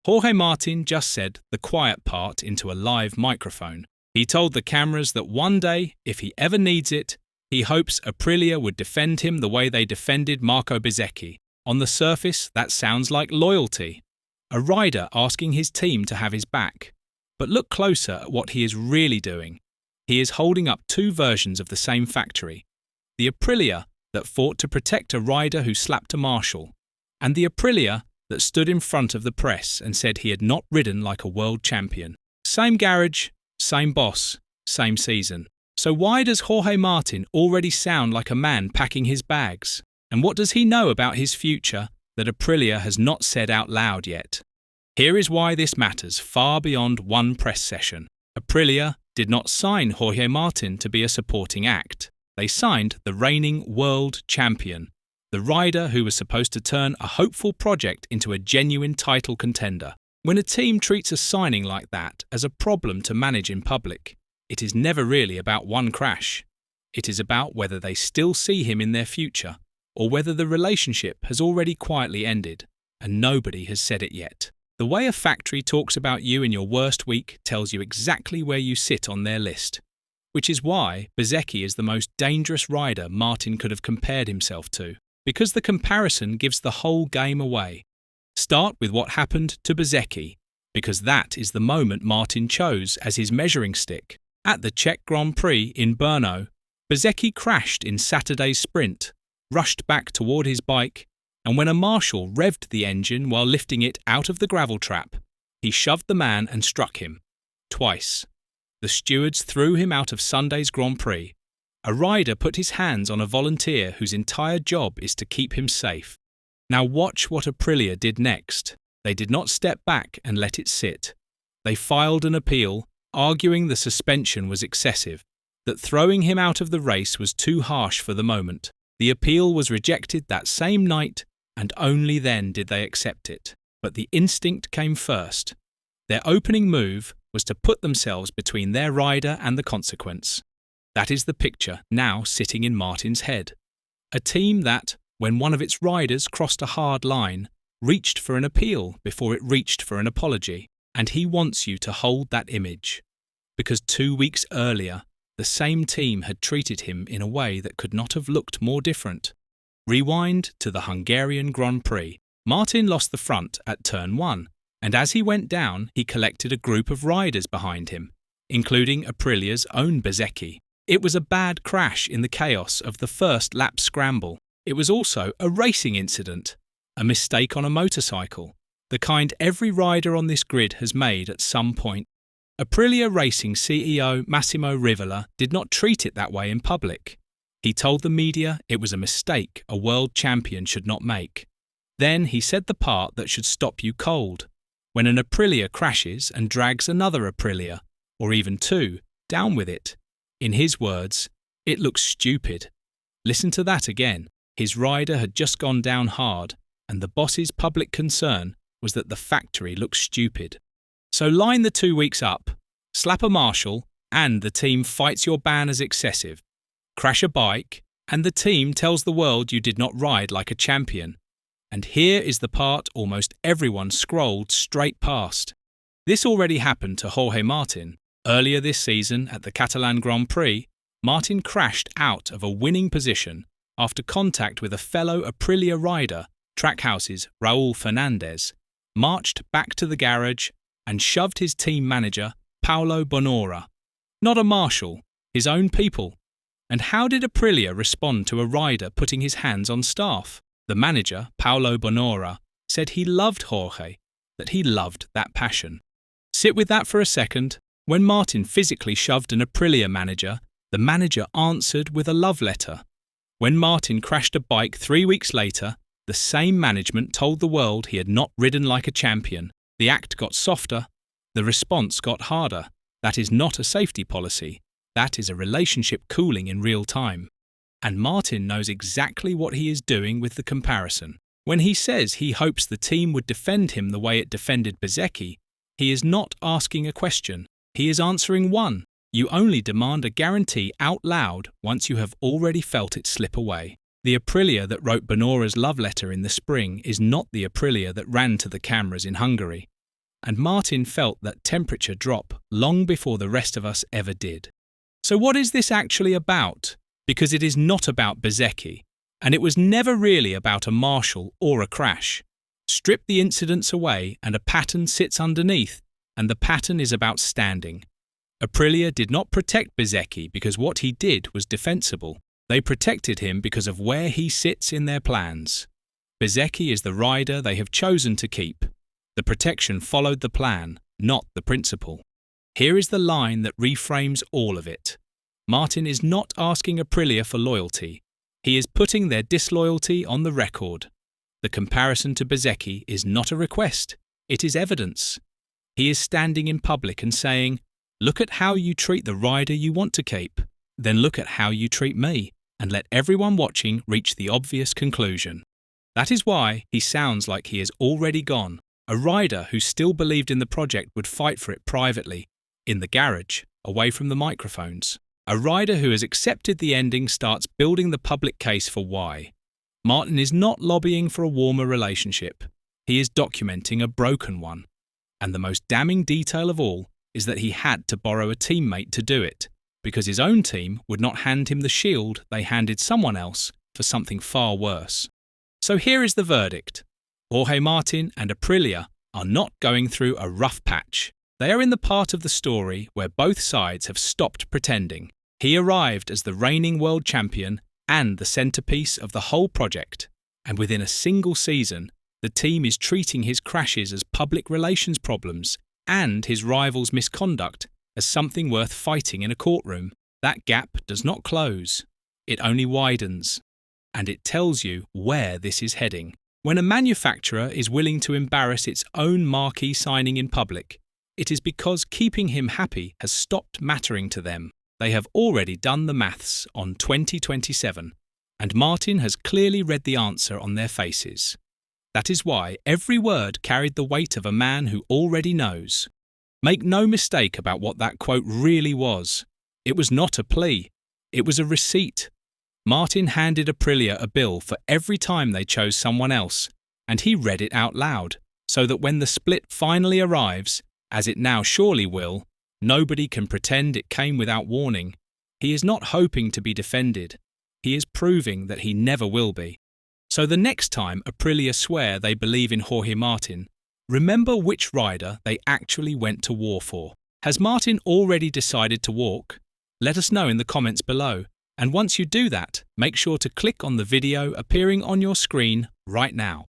Jorge Martin just said the quiet part into a live microphone. He told the cameras that one day, if he ever needs it, he hopes Aprilia would defend him the way they defended Marco Bezzecchi. On the surface, that sounds like loyalty. A rider asking his team to have his back. But look closer at what he is really doing. He is holding up two versions of the same factory. The Aprilia that fought to protect a rider who slapped a marshal, and the Aprilia that stood in front of the press and said he had not ridden like a world champion. Same garage, same boss, same season. So why does Jorge Martin already sound like a man packing his bags? And what does he know about his future that Aprilia has not said out loud yet? Here is why this matters far beyond one press session. Aprilia did not sign Jorge Martin to be a supporting act. They signed the reigning world champion, the rider who was supposed to turn a hopeful project into a genuine title contender. When a team treats a signing like that as a problem to manage in public, it is never really about one crash. It is about whether they still see him in their future, or whether the relationship has already quietly ended, and nobody has said it yet. The way a factory talks about you in your worst week tells you exactly where you sit on their list, which is why Bezzecchi is the most dangerous rider Martin could have compared himself to, because the comparison gives the whole game away. Start with what happened to Bezzecchi, because that is the moment Martin chose as his measuring stick. At the Czech Grand Prix in Brno, Bezzecchi crashed in Saturday's sprint, rushed back toward his bike, and when a marshal revved the engine while lifting it out of the gravel trap, he shoved the man and struck him. Twice. The stewards threw him out of Sunday's Grand Prix. A rider put his hands on a volunteer whose entire job is to keep him safe. Now watch what Aprilia did next. They did not step back and let it sit. They filed an appeal, arguing the suspension was excessive, that throwing him out of the race was too harsh for the moment. The appeal was rejected that same night, and only then did they accept it. But the instinct came first. Their opening move was to put themselves between their rider and the consequence. That is the picture now sitting in Martin's head. A team that, when one of its riders crossed a hard line, reached for an appeal before it reached for an apology. And he wants you to hold that image. Because 2 weeks earlier, the same team had treated him in a way that could not have looked more different. Rewind to the Hungarian Grand Prix. Martin lost the front at turn 1, and as he went down, he collected a group of riders behind him, including Aprilia's own Bezzecchi. It was a bad crash in the chaos of the first lap scramble. It was also a racing incident, a mistake on a motorcycle, the kind every rider on this grid has made at some point. Aprilia Racing CEO Massimo Rivola did not treat it that way in public. He told the media it was a mistake a world champion should not make. Then he said the part that should stop you cold. When an Aprilia crashes and drags another Aprilia, or even two, down with it. In his words, it looks stupid. Listen to that again. His rider had just gone down hard, and the boss's public concern was that the factory looked stupid. So line the 2 weeks up, slap a marshal, and the team fights your ban as excessive. Crash a bike, and the team tells the world you did not ride like a champion. And here is the part almost everyone scrolled straight past. This already happened to Jorge Martin. Earlier this season at the Catalan Grand Prix, Martin crashed out of a winning position after contact with a fellow Aprilia rider, Trackhouse's Raul Fernandez, marched back to the garage and shoved his team manager, Paolo Bonora. Not a marshal, his own people. And how did Aprilia respond to a rider putting his hands on staff? The manager, Paolo Bonora, said he loved Jorge, that he loved that passion. Sit with that for a second. When Martin physically shoved an Aprilia manager, the manager answered with a love letter. When Martin crashed a bike 3 weeks later, the same management told the world he had not ridden like a champion. The act got softer, the response got harder. That is not a safety policy. That is a relationship cooling in real time. And Martin knows exactly what he is doing with the comparison. When he says he hopes the team would defend him the way it defended Bezzecchi, he is not asking a question. He is answering one. You only demand a guarantee out loud once you have already felt it slip away. The Aprilia that wrote Bonora's love letter in the spring is not the Aprilia that ran to the cameras in Hungary. and Martin felt that temperature drop long before the rest of us ever did. So what is this actually about? Because it is not about Bezzecchi, and it was never really about a marshal or a crash. Strip the incidents away and a pattern sits underneath, and the pattern is about standing. Aprilia did not protect Bezzecchi because what he did was defensible. They protected him because of where he sits in their plans. Bezzecchi is the rider they have chosen to keep. The protection followed the plan, not the principle. Here is the line that reframes all of it. Martin is not asking Aprilia for loyalty. He is putting their disloyalty on the record. The comparison to Bezzecchi is not a request, it is evidence. He is standing in public and saying, "Look at how you treat the rider you want to keep, then look at how you treat me, and let everyone watching reach the obvious conclusion." That is why he sounds like he is already gone. A rider who still believed in the project would fight for it privately, in the garage, away from the microphones. A rider who has accepted the ending starts building the public case for why. Martin is not lobbying for a warmer relationship. He is documenting a broken one. And the most damning detail of all is that he had to borrow a teammate to do it, because his own team would not hand him the shield they handed someone else for something far worse. So here is the verdict. Jorge Martin and Aprilia are not going through a rough patch. They are in the part of the story where both sides have stopped pretending. He arrived as the reigning world champion and the centerpiece of the whole project, and within a single season, the team is treating his crashes as public relations problems and his rival's misconduct as something worth fighting in a courtroom. That gap does not close. It only widens. And it tells you where this is heading. When a manufacturer is willing to embarrass its own marquee signing in public, it is because keeping him happy has stopped mattering to them. They have already done the maths on 2027, and Martin has clearly read the answer on their faces. That is why every word carried the weight of a man who already knows. Make no mistake about what that quote really was. It was not a plea. It was a receipt. Martin handed Aprilia a bill for every time they chose someone else, and he read it out loud, so that when the split finally arrives, as it now surely will, nobody can pretend it came without warning. He is not hoping to be defended. He is proving that he never will be. So the next time Aprilia swear they believe in Jorge Martin, remember which rider they actually went to war for. Has Martin already decided to walk? Let us know in the comments below. And once you do that, make sure to click on the video appearing on your screen right now.